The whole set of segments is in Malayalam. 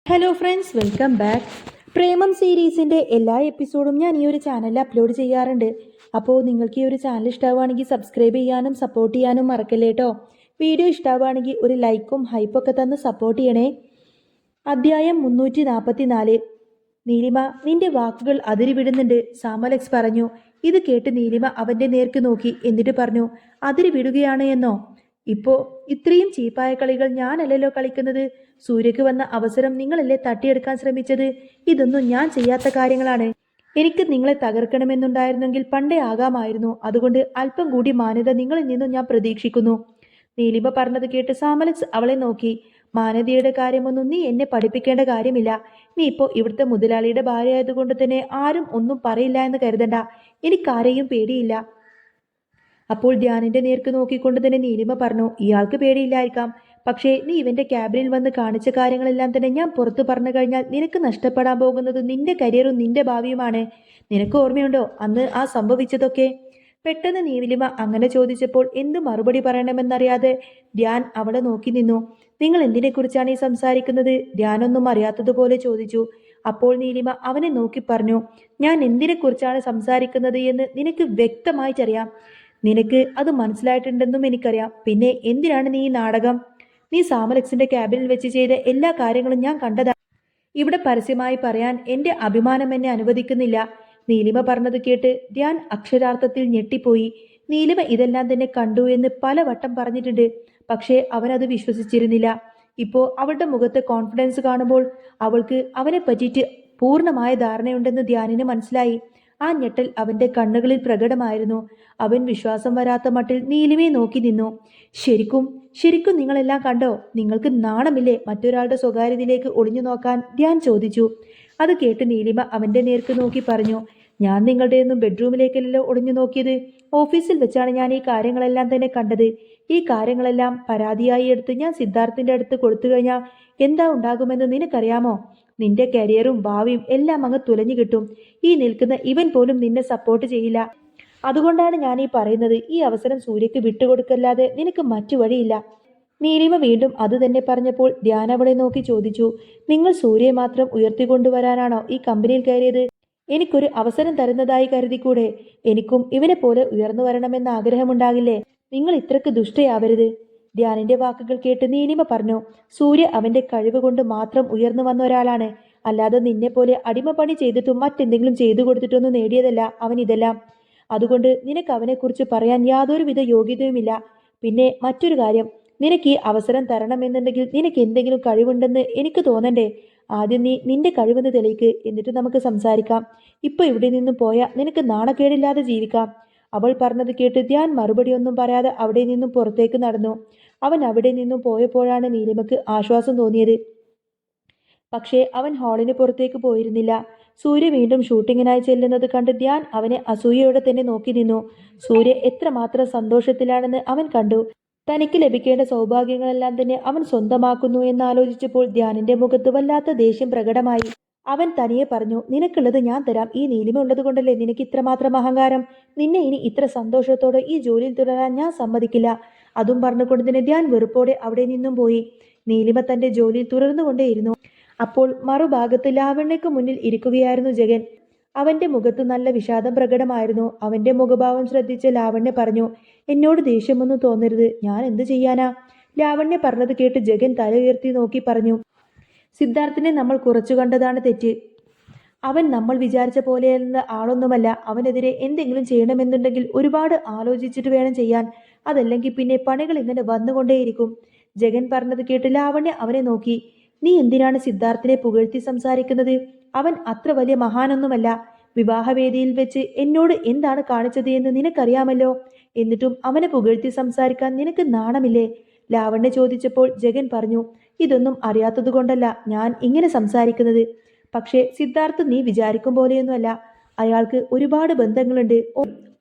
Hello friends, welcome back. Premam സീരീസിൻ്റെ എല്ലാ എപ്പിസോഡും ഞാൻ ഈ ഒരു ചാനലിൽ അപ്ലോഡ് ചെയ്യാറുണ്ട്. അപ്പോൾ നിങ്ങൾക്ക് ഈ ഒരു ചാനൽ ഇഷ്ടമാവുകയാണെങ്കിൽ സബ്സ്ക്രൈബ് ചെയ്യാനും സപ്പോർട്ട് ചെയ്യാനും മറക്കല്ലേ കേട്ടോ. വീഡിയോ ഇഷ്ടമാവുകയാണെങ്കിൽ ഒരു ലൈക്കും ഹൈപ്പൊക്കെ തന്ന് സപ്പോർട്ട് ചെയ്യണേ. അധ്യായം 344. നീലിമ, നിന്റെ വാക്കുകൾ അതിരുവിടുന്നുണ്ട്, സാമലക്സ് പറഞ്ഞു. ഇത് കേട്ട് നീലിമ അവന്റെ നേർക്ക് നോക്കി. എന്നിട്ട് പറഞ്ഞു, അതിരുവിടുകയാണ് എന്നോ? ഇപ്പോ ഇത്രയും ചീപ്പായ കളികൾ ഞാനല്ലല്ലോ കളിക്കുന്നത്. സൂര്യക്ക് വന്ന അവസരം നിങ്ങളല്ലേ തട്ടിയെടുക്കാൻ ശ്രമിച്ചത്. ഇതൊന്നും ഞാൻ ചെയ്യാത്ത കാര്യങ്ങളാണ്. എനിക്ക് നിങ്ങളെ തകർക്കണമെന്നുണ്ടായിരുന്നെങ്കിൽ പണ്ടേ ആകാമായിരുന്നു. അതുകൊണ്ട് അല്പം കൂടി മാന്യത നിങ്ങളിൽ നിന്നും ഞാൻ പ്രതീക്ഷിക്കുന്നു. നീലിമ പറഞ്ഞത് കേട്ട് സാമലക്സ് അവളെ നോക്കി. മാനതിയുടെ കാര്യമൊന്നും നീ എന്നെ പഠിപ്പിക്കേണ്ട കാര്യമില്ല. നീ ഇപ്പോ ഇവിടുത്തെ മുതലാളിയുടെ ഭാര്യ ആയതുകൊണ്ട് തന്നെ ആരും ഒന്നും പറയില്ല എന്ന് കരുതണ്ട. എനിക്കാരെയും പേടിയില്ല. അപ്പോൾ ധ്യാനിന്റെ നേർക്ക് നോക്കിക്കൊണ്ട് തന്നെ നീലിമ പറഞ്ഞു, ഇയാൾക്ക് പേടിയില്ലായിരിക്കാം, പക്ഷേ നീ ഇവന്റെ ക്യാബിനിൽ വന്ന് കാണിച്ച കാര്യങ്ങളെല്ലാം തന്നെ ഞാൻ പുറത്തു പറഞ്ഞു കഴിഞ്ഞാൽ നിനക്ക് നഷ്ടപ്പെടാൻ പോകുന്നത് നിന്റെ കരിയറും നിന്റെ ഭാവിയുമാണ്. നിനക്ക് ഓർമ്മയുണ്ടോ അന്ന് ആ സംഭവിച്ചതൊക്കെ? പെട്ടെന്ന് നീലിമ അങ്ങനെ ചോദിച്ചപ്പോൾ എന്ത് മറുപടി പറയണമെന്നറിയാതെ ധ്യാൻ അവളെ നോക്കി നിന്നു. നിങ്ങൾ എന്തിനെക്കുറിച്ചാണ് ഈ സംസാരിക്കുന്നത്? ധ്യാനൊന്നും അറിയാത്തതുപോലെ ചോദിച്ചു. അപ്പോൾ നീലിമ അവനെ നോക്കി പറഞ്ഞു, ഞാൻ എന്തിനെക്കുറിച്ചാണ് സംസാരിക്കുന്നത് എന്ന് നിനക്ക് വ്യക്തമായിട്ടറിയാം. നിനക്ക് അത് മനസ്സിലായിട്ടുണ്ടെന്നും എനിക്കറിയാം. പിന്നെ എന്തിനാണ് നീ ഈ നാടകം? നീ സാമലക്സിന്റെ ക്യാബിനിൽ വെച്ച് ചെയ്ത എല്ലാ കാര്യങ്ങളും ഞാൻ കണ്ടതാണ്. ഇവിടെ പരസ്യമായി പറയാൻ എന്റെ അഭിമാനം എന്നെ അനുവദിക്കുന്നില്ല. നീലിമ പറഞ്ഞത് കേട്ട് ധ്യാൻ അക്ഷരാർത്ഥത്തിൽ ഞെട്ടിപ്പോയി. നീലിമ ഇതെല്ലാം തന്നെ കണ്ടു എന്ന് പലവട്ടം പറഞ്ഞിട്ടുണ്ട്, പക്ഷേ അവനത് വിശ്വസിച്ചിരുന്നില്ല. ഇപ്പോ അവളുടെ മുഖത്തെ കോൺഫിഡൻസ് കാണുമ്പോൾ അവൾക്ക് അവനെ പറ്റിയിട്ട് പൂർണ്ണമായ ധാരണയുണ്ടെന്ന് ധ്യാനിന് മനസ്സിലായി. ആ ഞെട്ടൽ അവന്റെ കണ്ണുകളിൽ പ്രകടമായിരുന്നു. അവൻ വിശ്വാസം വരാത്ത മട്ടിൽ നീലിമയെ നോക്കി നിന്നു. ശരിക്കും ശരിക്കും നിങ്ങളെല്ലാം കണ്ടോ? നിങ്ങൾക്ക് നാണമില്ലേ മറ്റൊരാളുടെ സ്വകാര്യതയിലേക്ക് ഒളിഞ്ഞു നോക്കാൻ? ധ്യാൻ ചോദിച്ചു. അത് കേട്ട് നീലിമ അവന്റെ നേർക്ക് നോക്കി പറഞ്ഞു, ഞാൻ നിങ്ങളുടെ ഒന്നും ബെഡ്റൂമിലേക്കല്ലോ ഒളിഞ്ഞു നോക്കിയത്. ഓഫീസിൽ വെച്ചാണ് ഞാൻ ഈ കാര്യങ്ങളെല്ലാം തന്നെ കണ്ടത്. ഈ കാര്യങ്ങളെല്ലാം പരാതിയായി എടുത്ത് ഞാൻ സിദ്ധാർത്ഥിന്റെ അടുത്ത് കൊടുത്തു കഴിഞ്ഞാൽ എന്താ ഉണ്ടാകുമെന്ന് നിനക്കറിയാമോ? നിന്റെ കരിയറും ഭാവിയും എല്ലാം അങ്ങ് തുലഞ്ഞു കിട്ടും. ഈ നിൽക്കുന്ന ഇവൻ പോലും നിന്നെ സപ്പോർട്ട് ചെയ്യില്ല. അതുകൊണ്ടാണ് ഞാൻ ഈ പറയുന്നത്. ഈ അവസരം സൂര്യക്ക് വിട്ടുകൊടുക്കല്ലാതെ നിനക്ക് മറ്റു വഴിയില്ല. നീലിമ വീണ്ടും അത് തന്നെ പറഞ്ഞപ്പോൾ ധ്യാൻ അവളെ നോക്കി ചോദിച്ചു, നിങ്ങൾ സൂര്യയെ മാത്രം ഉയർത്തിക്കൊണ്ടുവരാനാണോ ഈ കമ്പനിയിൽ കയറിയത്? എനിക്കൊരു അവസരം തരുന്നതായി കരുതിക്കൂടെ? എനിക്കും ഇവനെ പോലെ ഉയർന്നു വരണമെന്ന ആഗ്രഹമുണ്ടാകില്ലേ? നിങ്ങൾ ഇത്രക്ക് ദുഷ്ടയാവരുത്. ധ്യാനിന്റെ വാക്കുകൾ കേട്ട് നീലിമ പറഞ്ഞു, സൂര്യ അവന്റെ കഴിവ് കൊണ്ട് മാത്രം ഉയർന്നു വന്ന ഒരാളാണ്. അല്ലാതെ നിന്നെ പോലെ അടിമപ്പണി ചെയ്തിട്ടും മറ്റെന്തെങ്കിലും ചെയ്തു കൊടുത്തിട്ടൊന്നും നേടിയതല്ല അവൻ ഇതെല്ലാം. അതുകൊണ്ട് നിനക്ക് അവനെക്കുറിച്ച് പറയാൻ യാതൊരുവിധ യോഗ്യതയുമില്ല. പിന്നെ മറ്റൊരു കാര്യം, നിനക്ക് ഈ അവസരം തരണമെന്നുണ്ടെങ്കിൽ നിനക്ക് എന്തെങ്കിലും കഴിവുണ്ടെന്ന് എനിക്ക് തോന്നണ്ടേ? ആദ്യം നീ നിന്റെ കഴിവെന്ന് തെളിയിക്ക്, എന്നിട്ട് നമുക്ക് സംസാരിക്കാം. ഇപ്പൊ ഇവിടെ നിന്നും പോയാൽ നിനക്ക് നാണക്കേടില്ലാതെ ജീവിക്കാം. അവൾ പറഞ്ഞത് കേട്ട് ധ്യാൻ മറുപടിയൊന്നും പറയാതെ അവിടെ നിന്നും പുറത്തേക്ക് നടന്നു. അവൻ അവിടെ നിന്നും പോയപ്പോഴാണ് നീലിമക്ക് ആശ്വാസം തോന്നിയത്. പക്ഷേ അവൻ ഹാളിന് പുറത്തേക്ക് പോയിരുന്നില്ല. സൂര്യ വീണ്ടും ഷൂട്ടിങ്ങിനായി ചെല്ലുന്നത് കണ്ട് ധ്യാൻ അവനെ അസൂയയോടെ തന്നെ നോക്കി നിന്നു. സൂര്യ എത്രമാത്രം സന്തോഷത്തിലാണെന്ന് അവൻ കണ്ടു. തനിക്ക് ലഭിക്കേണ്ട സൗഭാഗ്യങ്ങളെല്ലാം തന്നെ അവൻ സ്വന്തമാക്കുന്നു എന്നാലോചിച്ചപ്പോൾ ധ്യാനിന്റെ മുഖത്ത് വല്ലാത്ത ദേഷ്യം പ്രകടമായി. അവൻ തനിയെ പറഞ്ഞു, നിനക്കുള്ളത് ഞാൻ തരാം. ഈ നീലിമ ഉള്ളത് കൊണ്ടല്ലേ നിനക്ക് ഇത്രമാത്രം അഹങ്കാരം? നിന്നെ ഇനി ഇത്ര സന്തോഷത്തോടെ ഈ ജോലിയിൽ തുടരാൻ ഞാൻ സമ്മതിക്കില്ല. അതും പറഞ്ഞുകൊണ്ട് തന്നെ ധ്യാൻ വെറുപ്പോടെ അവിടെ നിന്നും പോയി. നീലിമ തന്റെ ജോലിയിൽ തുടർന്നുകൊണ്ടേയിരുന്നു. അപ്പോൾ മറുഭാഗത്ത് ലാവണ്യക്ക് മുന്നിൽ ഇരിക്കുകയായിരുന്നു ജഗൻ. അവന്റെ മുഖത്ത് നല്ല വിഷാദം പ്രകടമായിരുന്നു. അവന്റെ മുഖഭാവം ശ്രദ്ധിച്ച ലാവണ്യ പറഞ്ഞു, എന്നോട് ദേഷ്യമൊന്നും തോന്നരുത്, ഞാൻ എന്ത് ചെയ്യാനാ? ലാവണ്യ പറഞ്ഞത് കേട്ട് ജഗൻ തല ഉയർത്തി നോക്കി പറഞ്ഞു, സിദ്ധാർത്ഥിനെ നമ്മൾ കുറച്ചു കണ്ടതാണ് തെറ്റ്. അവൻ നമ്മൾ വിചാരിച്ച പോലെയുള്ള ആളൊന്നുമല്ല. അവനെതിരെ എന്തെങ്കിലും ചെയ്യണമെന്നുണ്ടെങ്കിൽ ഒരുപാട് ആലോചിച്ചിട്ട് വേണം ചെയ്യാൻ. അതല്ലെങ്കിൽ പിന്നെ പണികൾ ഇങ്ങനെ വന്നുകൊണ്ടേയിരിക്കും. ജഗൻ പറഞ്ഞത് കേട്ട് ലാവണ്യ അവനെ നോക്കി. നീ എന്തിനാണ് സിദ്ധാർത്ഥിനെ പുകഴ്ത്തി സംസാരിക്കുന്നത്? അവൻ അത്ര വലിയ മഹാനൊന്നുമല്ല. വിവാഹവേദിയിൽ വെച്ച് എന്നോട് എന്താണ് കാണിച്ചത് എന്ന് നിനക്കറിയാമല്ലോ. എന്നിട്ടും അവനെ പുകഴ്ത്തി സംസാരിക്കാൻ നിനക്ക് നാണമില്ലേ? ലാവണ്യ ചോദിച്ചപ്പോൾ ജഗൻ പറഞ്ഞു, ഇതൊന്നും അറിയാത്തതുകൊണ്ടല്ല ഞാൻ ഇങ്ങനെ സംസാരിക്കുന്നത്. പക്ഷേ സിദ്ധാർത്ഥ് നീ വിചാരിക്കും പോലെയൊന്നുമല്ല. അയാൾക്ക് ഒരുപാട് ബന്ധങ്ങളുണ്ട്.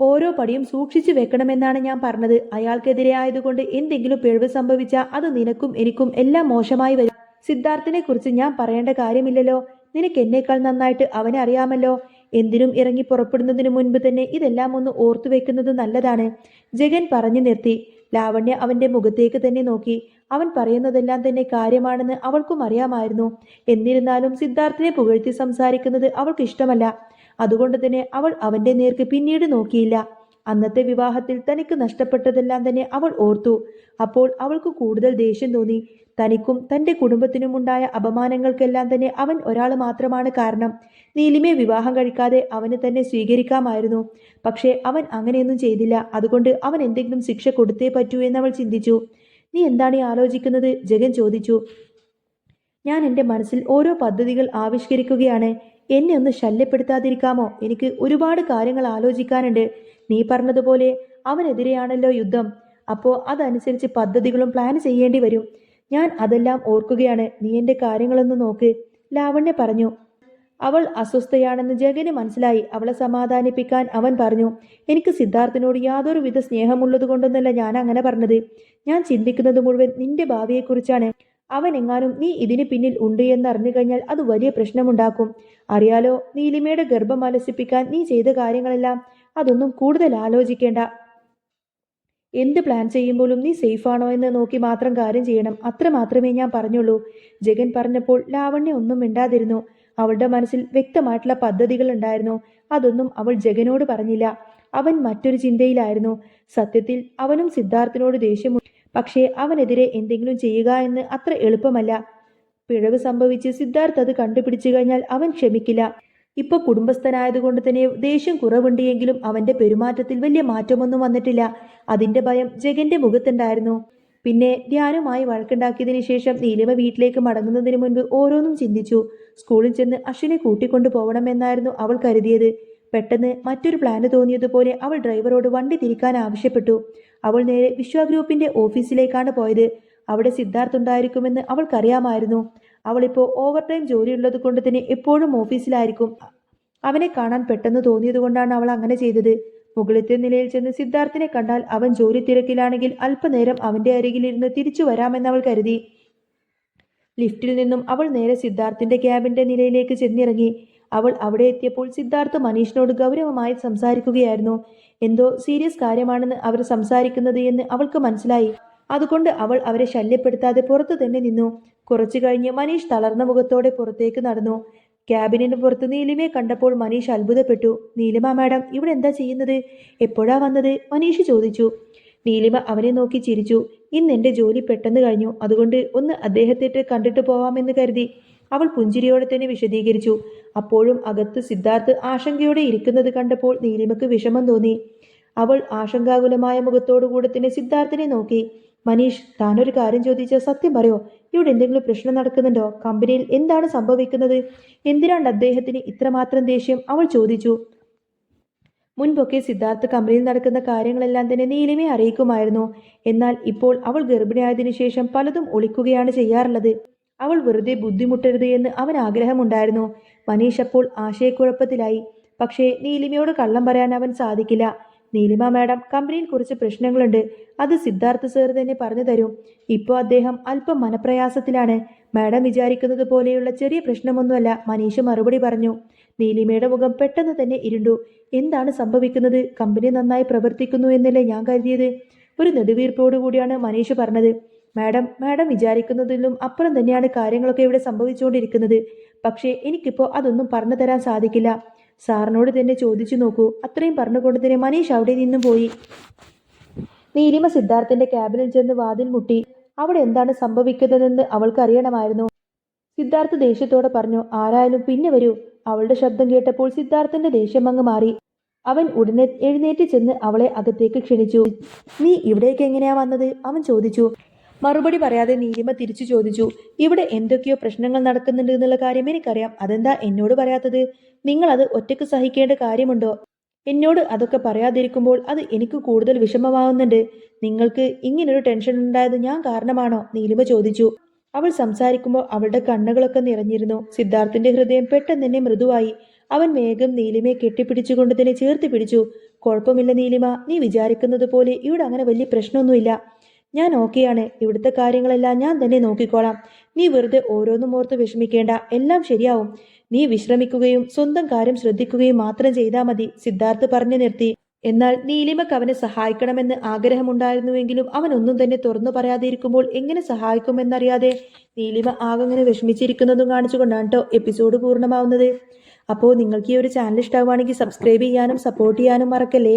ഓരോ പടിയും സൂക്ഷിച്ചു വെക്കണമെന്നാണ് ഞാൻ പറഞ്ഞത്. അയാൾക്കെതിരെ ആയതുകൊണ്ട് എന്തെങ്കിലും പിഴവ് സംഭവിച്ചാൽ അത് നിനക്കും എനിക്കും എല്ലാം മോശമായി വരും. സിദ്ധാർത്ഥിനെ കുറിച്ച് ഞാൻ പറയേണ്ട കാര്യമില്ലല്ലോ. നിനക്ക് എന്നേക്കാൾ നന്നായിട്ട് അവനെ അറിയാമല്ലോ. എന്തിനും ഇറങ്ങി പുറപ്പെടുന്നതിനു മുൻപ് തന്നെ ഇതെല്ലാം ഒന്ന് ഓർത്തു വെക്കുന്നത് നല്ലതാണ്. ജഗൻ പറഞ്ഞു നിർത്തി. ലാവണ്യ അവന്റെ മുഖത്തേക്ക് തന്നെ നോക്കി. അവൻ പറയുന്നതെല്ലാം തന്നെ കാര്യമാണെന്ന് അവൾക്കും അറിയാമായിരുന്നു. എന്നിരുന്നാലും സിദ്ധാർത്ഥിനെ പുകഴ്ത്തി സംസാരിക്കുന്നത് അവൾക്ക് ഇഷ്ടമല്ല. അതുകൊണ്ട് തന്നെ അവൾ അവന്റെ നേർക്ക് പിന്നീട് നോക്കിയില്ല. അന്നത്തെ വിവാഹത്തിൽ തനിക്ക് നഷ്ടപ്പെട്ടതെല്ലാം തന്നെ അവൾ ഓർത്തു. അപ്പോൾ അവൾക്ക് കൂടുതൽ ദേഷ്യം തോന്നി. തനിക്കും തന്റെ കുടുംബത്തിനും ഉണ്ടായ അപമാനങ്ങൾക്കെല്ലാം തന്നെ അവൻ ഒരാൾ മാത്രമാണ് കാരണം. നീലിമയെ വിവാഹം കഴിക്കാതെ അവന് തന്നെ സ്വീകരിക്കാമായിരുന്നു. പക്ഷേ അവൻ അങ്ങനെയൊന്നും ചെയ്തില്ല. അതുകൊണ്ട് അവൻ എന്തെങ്കിലും ശിക്ഷ കൊടുത്തേ പറ്റൂ എന്നവൾ ചിന്തിച്ചു. നീ എന്താണ് ഈ ആലോചിക്കുന്നത്? ജഗൻ ചോദിച്ചു. ഞാൻ എൻ്റെ മനസ്സിൽ ഓരോ പദ്ധതികൾ ആവിഷ്കരിക്കുകയാണ്. എന്നെ ഒന്ന് ശല്യപ്പെടുത്താതിരിക്കാമോ? എനിക്ക് ഒരുപാട് കാര്യങ്ങൾ ആലോചിക്കാനുണ്ട്. നീ പറഞ്ഞതുപോലെ അവനെതിരെയാണല്ലോ യുദ്ധം. അപ്പോൾ അതനുസരിച്ച് പദ്ധതികളും പ്ലാൻ ചെയ്യേണ്ടി വരും. ഞാൻ അതെല്ലാം ഓർക്കുകയാണ്. നീ എൻ്റെ കാര്യങ്ങളൊന്ന് നോക്ക്, ലാവണ്യ പറഞ്ഞു. അവൾ അസ്വസ്ഥയാണെന്ന് ജഗന് മനസ്സിലായി. അവളെ സമാധാനിപ്പിക്കാൻ അവൻ പറഞ്ഞു. എനിക്ക് സിദ്ധാർത്ഥിനോട് യാതൊരുവിധ സ്നേഹമുള്ളത് കൊണ്ടൊന്നല്ല ഞാൻ അങ്ങനെ പറഞ്ഞത്. ഞാൻ ചിന്തിക്കുന്നത് മുഴുവൻ നിന്റെ ഭാവിയെക്കുറിച്ചാണ്. അവൻ എങ്ങാനും നീ ഇതിന് പിന്നിൽ ഉണ്ട് എന്ന് അറിഞ്ഞു കഴിഞ്ഞാൽ അത് വലിയ പ്രശ്നമുണ്ടാക്കും. അറിയാലോ, നീലിമയുടെ ഗർഭം അലസിപ്പിക്കാൻ നീ ചെയ്ത കാര്യങ്ങളെല്ലാം. അതൊന്നും കൂടുതൽ ആലോചിക്കേണ്ട. എന്ത് പ്ലാൻ ചെയ്യുമ്പോഴും നീ സേഫാണോ എന്ന് നോക്കി മാത്രം കാര്യം ചെയ്യണം. അത്ര മാത്രമേ ഞാൻ പറഞ്ഞുള്ളൂ. ജഗൻ പറഞ്ഞപ്പോൾ ലാവണ്യ ഒന്നും മിണ്ടാതിരുന്നു. അവളുടെ മനസ്സിൽ വ്യക്തമായിട്ടുള്ള പദ്ധതികൾ ഉണ്ടായിരുന്നു. അതൊന്നും അവൾ ജഗനോട് പറഞ്ഞില്ല. അവൻ മറ്റൊരു ചിന്തയിലായിരുന്നു. സത്യത്തിൽ അവനും സിദ്ധാർത്ഥിനോട് ദേഷ്യമുണ്ട്. പക്ഷേ അവനെതിരെ എന്തെങ്കിലും ചെയ്യുക എന്ന് അത്ര എളുപ്പമല്ല. പിഴവ് സംഭവിച്ച് സിദ്ധാർത്ഥ് അത് കണ്ടുപിടിച്ചു കഴിഞ്ഞാൽ അവൻ ക്ഷമിക്കില്ല. ഇപ്പൊ കുടുംബസ്ഥനായതുകൊണ്ട് തന്നെ ദേഷ്യം കുറവുണ്ട് എങ്കിലും അവന്റെ പെരുമാറ്റത്തിൽ വലിയ മാറ്റമൊന്നും വന്നിട്ടില്ല. അതിന്റെ ഭയം ജഗന്റെ മുഖത്തുണ്ടായിരുന്നു. പിന്നെ ധ്യാനുമായി വഴക്കുണ്ടാക്കിയതിനു ശേഷം നീലിമ വീട്ടിലേക്ക് മടങ്ങുന്നതിന് മുൻപ് ഓരോന്നും ചിന്തിച്ചു. സ്കൂളിൽ ചെന്ന് അശ്വിനെ കൂട്ടിക്കൊണ്ടു പോകണമെന്നായിരുന്നു അവൾ കരുതിയത്. പെട്ടെന്ന് മറ്റൊരു പ്ലാന് തോന്നിയതുപോലെ അവൾ ഡ്രൈവറോട് വണ്ടി തിരിക്കാൻ ആവശ്യപ്പെട്ടു. അവൾ നേരെ വിശ്വ ഗ്രൂപ്പിന്റെ ഓഫീസിലേക്കാണ് പോയത്. അവിടെ സിദ്ധാർത്ഥ് ഉണ്ടായിരിക്കുമെന്ന് അവൾക്കറിയാമായിരുന്നു. അവളിപ്പോ ഓവർ ടൈം ജോലിയുള്ളത് കൊണ്ട് തന്നെ എപ്പോഴും ഓഫീസിലായിരിക്കും. അവനെ കാണാൻ പെട്ടെന്ന് തോന്നിയതുകൊണ്ടാണ് അവൾ അങ്ങനെ ചെയ്തത്. മുകളിലത്തെ നിലയിൽ ചെന്ന് സിദ്ധാർത്ഥിനെ കണ്ടാൽ അവൻ ജോലി തിരക്കിലാണെങ്കിൽ അല്പനേരം അവന്റെ അരികിലിരുന്ന് തിരിച്ചു വരാമെന്ന് അവൾ കരുതി. ലിഫ്റ്റിൽ നിന്നും അവൾ നേരെ സിദ്ധാർത്ഥിന്റെ ക്യാബിന്റെ നിലയിലേക്ക് ചെന്നിറങ്ങി. അവൾ അവിടെ എത്തിയപ്പോൾ സിദ്ധാർത്ഥ് മനീഷിനോട് ഗൗരവമായി സംസാരിക്കുകയായിരുന്നു. എന്തോ സീരിയസ് കാര്യമാണെന്ന് അവർ സംസാരിക്കുന്നത് എന്ന് അവൾക്ക് മനസ്സിലായി. അതുകൊണ്ട് അവൾ അവരെ ശല്യപ്പെടുത്താതെ പുറത്തു തന്നെ നിന്നു. കുറച്ചു കഴിഞ്ഞ് മനീഷ് തളർന്ന മുഖത്തോടെ പുറത്തേക്ക് നടന്നു. ക്യാബിനിന് പുറത്ത് നീലിമയെ കണ്ടപ്പോൾ മനീഷ് അത്ഭുതപ്പെട്ടു. നീലിമ മാഡം ഇവിടെ എന്താ ചെയ്യുന്നത്? എപ്പോഴാ വന്നത്? മനീഷ് ചോദിച്ചു. നീലിമ അവനെ നോക്കി ചിരിച്ചു. ഇന്ന് എന്റെ ജോലി പെട്ടെന്ന് കഴിഞ്ഞു. അതുകൊണ്ട് ഒന്ന് അദ്ദേഹത്തെ കണ്ടിട്ട് പോവാമെന്ന് കരുതി. അവൾ പുഞ്ചിരിയോടെ തന്നെ വിശദീകരിച്ചു. അപ്പോഴും അകത്ത് സിദ്ധാർത്ഥ് ആശങ്കയോടെ ഇരിക്കുന്നത് കണ്ടപ്പോൾ നീലിമക്ക് വിഷമം തോന്നി. അവൾ ആശങ്കാകുലമായ മുഖത്തോടുകൂടെ തന്നെ സിദ്ധാർത്ഥിനെ നോക്കി. മനീഷ്, താനൊരു കാര്യം ചോദിച്ചാൽ സത്യം പറയോ? ഇവിടെ എന്തെങ്കിലും പ്രശ്നം നടക്കുന്നുണ്ടോ? കമ്പനിയിൽ എന്താണ് സംഭവിക്കുന്നത്? എന്തിനാണ് അദ്ദേഹത്തിന് ഇത്രമാത്രം ദേഷ്യം? അവൾ ചോദിച്ചു. മുൻപൊക്കെ സിദ്ധാർത്ഥ് കമ്പനിയിൽ നടക്കുന്ന കാര്യങ്ങളെല്ലാം തന്നെ നീലിമയെ അറിയിക്കുമായിരുന്നു. എന്നാൽ ഇപ്പോൾ അവൾ ഗർഭിണിയായതിനു ശേഷം പലതും ഒളിക്കുകയാണ് ചെയ്യാറുള്ളത്. അവൾ വെറുതെ ബുദ്ധിമുട്ടരുത് എന്ന് അവൻ ആഗ്രഹമുണ്ടായിരുന്നു. മനീഷ് അപ്പോൾ ആശയക്കുഴപ്പത്തിലായി. പക്ഷേ നീലിമയോട് കള്ളം പറയാൻ അവൻ സാധിക്കില്ല. നീലിമ മാഡം, കമ്പനിയിൽ കുറച്ച് പ്രശ്നങ്ങളുണ്ട്. അത് സിദ്ധാർത്ഥ് സാർ തന്നെ പറഞ്ഞു തരും. ഇപ്പോൾ അദ്ദേഹം അല്പം മനപ്രയാസത്തിലാണ്. മാഡം വിചാരിക്കുന്നത് പോലെയുള്ള ചെറിയ പ്രശ്നമൊന്നുമല്ല, മനീഷ് മറുപടി പറഞ്ഞു. നീലിമയുടെ മുഖം പെട്ടെന്ന് തന്നെ ഇരുണ്ടു. എന്താണ് സംഭവിക്കുന്നത്? കമ്പനി നന്നായി പ്രവർത്തിക്കുന്നു എന്നല്ലേ ഞാൻ കരുതിയത്? ഒരു നെടുവീർപ്പോടുകൂടിയാണ് മനീഷ് പറഞ്ഞത്. മാഡം വിചാരിക്കുന്നതിലും അപ്പുറം തന്നെയാണ് കാര്യങ്ങളൊക്കെ ഇവിടെ സംഭവിച്ചുകൊണ്ടിരിക്കുന്നത്. പക്ഷേ എനിക്കിപ്പോൾ അതൊന്നും പറഞ്ഞു തരാൻ സാധിക്കില്ല. സാറിനോട് തന്നെ ചോദിച്ചു നോക്കൂ. അത്രയും പറഞ്ഞുകൊണ്ട് തന്നെ മനീഷ് അവിടെ നിന്നും പോയി. നീലിമ സിദ്ധാർത്ഥിന്റെ ക്യാബിനിൽ ചെന്ന് വാതിൽ മുട്ടി. അവിടെ എന്താണ് സംഭവിക്കുന്നതെന്ന് അവൾക്ക് അറിയണമായിരുന്നു. സിദ്ധാർത്ഥ് ദേഷ്യത്തോടെ പറഞ്ഞു. ആരായാലും പിന്നെ വരൂ. അവളുടെ ശബ്ദം കേട്ടപ്പോൾ സിദ്ധാർത്ഥന്റെ ദേഷ്യം അങ്ങ് മാറി. അവൻ ഉടനെ എഴുന്നേറ്റ് ചെന്ന് അവളെ അകത്തേക്ക് ക്ഷണിച്ചു. നീ ഇവിടേക്ക് എങ്ങനെയാ വന്നത്? അവൻ ചോദിച്ചു. മറുപടി പറയാതെ നീലിമ തിരിച്ചു ചോദിച്ചു. ഇവിടെ എന്തൊക്കെയോ പ്രശ്നങ്ങൾ നടക്കുന്നുണ്ട് എന്നുള്ള കാര്യം എനിക്കറിയാം. അതെന്താ എന്നോട് പറയാത്തത്? നിങ്ങൾ അത് ഒറ്റയ്ക്ക് സഹിക്കേണ്ട കാര്യമുണ്ടോ? എന്നോട് അതൊക്കെ പറയാതിരിക്കുമ്പോൾ അത് എനിക്ക് കൂടുതൽ വിഷമമാവുന്നുണ്ട്. നിങ്ങൾക്ക് ഇങ്ങനൊരു ടെൻഷൻ ഉണ്ടായത് ഞാൻ കാരണമാണോ? നീലിമ ചോദിച്ചു. അവൾ സംസാരിക്കുമ്പോൾ അവളുടെ കണ്ണുകളൊക്കെ നിറഞ്ഞിരുന്നു. സിദ്ധാർത്ഥിന്റെ ഹൃദയം പെട്ടെന്ന് തന്നെ മൃദുവായി. അവൻ വേഗം നീലിമയെ കെട്ടിപ്പിടിച്ചുകൊണ്ട് തന്നെ ചേർത്ത് പിടിച്ചു. കുഴപ്പമില്ല നീലിമ, നീ വിചാരിക്കുന്നത് പോലെ ഇവിടെ അങ്ങനെ വലിയ പ്രശ്നമൊന്നുമില്ല. ഞാൻ ഓക്കെയാണ്. ഇവിടുത്തെ കാര്യങ്ങളെല്ലാം ഞാൻ തന്നെ നോക്കിക്കോളാം. നീ വെറുതെ ഓരോന്നും ഓർത്ത് വിഷമിക്കേണ്ട. എല്ലാം ശരിയാവും. നീ വിശ്രമിക്കുകയും സ്വന്തം കാര്യം ശ്രദ്ധിക്കുകയും മാത്രം ചെയ്താൽ മതി, സിദ്ധാർത്ഥ് പറഞ്ഞു നിർത്തി. എന്നാൽ നീലിമക്ക് അവനെ സഹായിക്കണമെന്ന് ആഗ്രഹമുണ്ടായിരുന്നുവെങ്കിലും അവൻ ഒന്നും തന്നെ തുറന്നു പറയാതെ ഇരിക്കുമ്പോൾ എങ്ങനെ സഹായിക്കുമെന്നറിയാതെ നീലിമ ആകങ്ങനെ വിഷമിച്ചിരിക്കുന്നതും കാണിച്ചുകൊണ്ടാണ് കേട്ടോ എപ്പിസോഡ് പൂർണ്ണമാവുന്നത്. അപ്പോൾ നിങ്ങൾക്ക് ഈ ഒരു ചാനൽ ഇഷ്ടമാവുകയാണെങ്കിൽ സബ്സ്ക്രൈബ് ചെയ്യാനും സപ്പോർട്ട് ചെയ്യാനും മറക്കല്ലേ.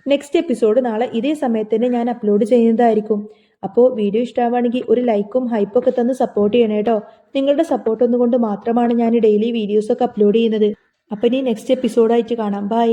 നെക്സ്റ്റ് എപ്പിസോഡ് നാളെ ഇതേ സമയത്ത് തന്നെ ഞാൻ അപ്ലോഡ് ചെയ്യുന്നതായിരിക്കും. അപ്പോൾ വീഡിയോ ഇഷ്ടമാവുകയാണെങ്കിൽ ഒരു ലൈക്കും ഹൈപ്പും ഒക്കെ തന്ന് സപ്പോർട്ട് ചെയ്യണേ കേട്ടോ. നിങ്ങളുടെ സപ്പോർട്ട് ഒന്നുകൊണ്ട് മാത്രമാണ് ഞാൻ ഡെയിലി വീഡിയോസൊക്കെ അപ്ലോഡ് ചെയ്യുന്നത്. അപ്പം ഇനി നെക്സ്റ്റ് എപ്പിസോഡായിട്ട് കാണാം. ബൈ.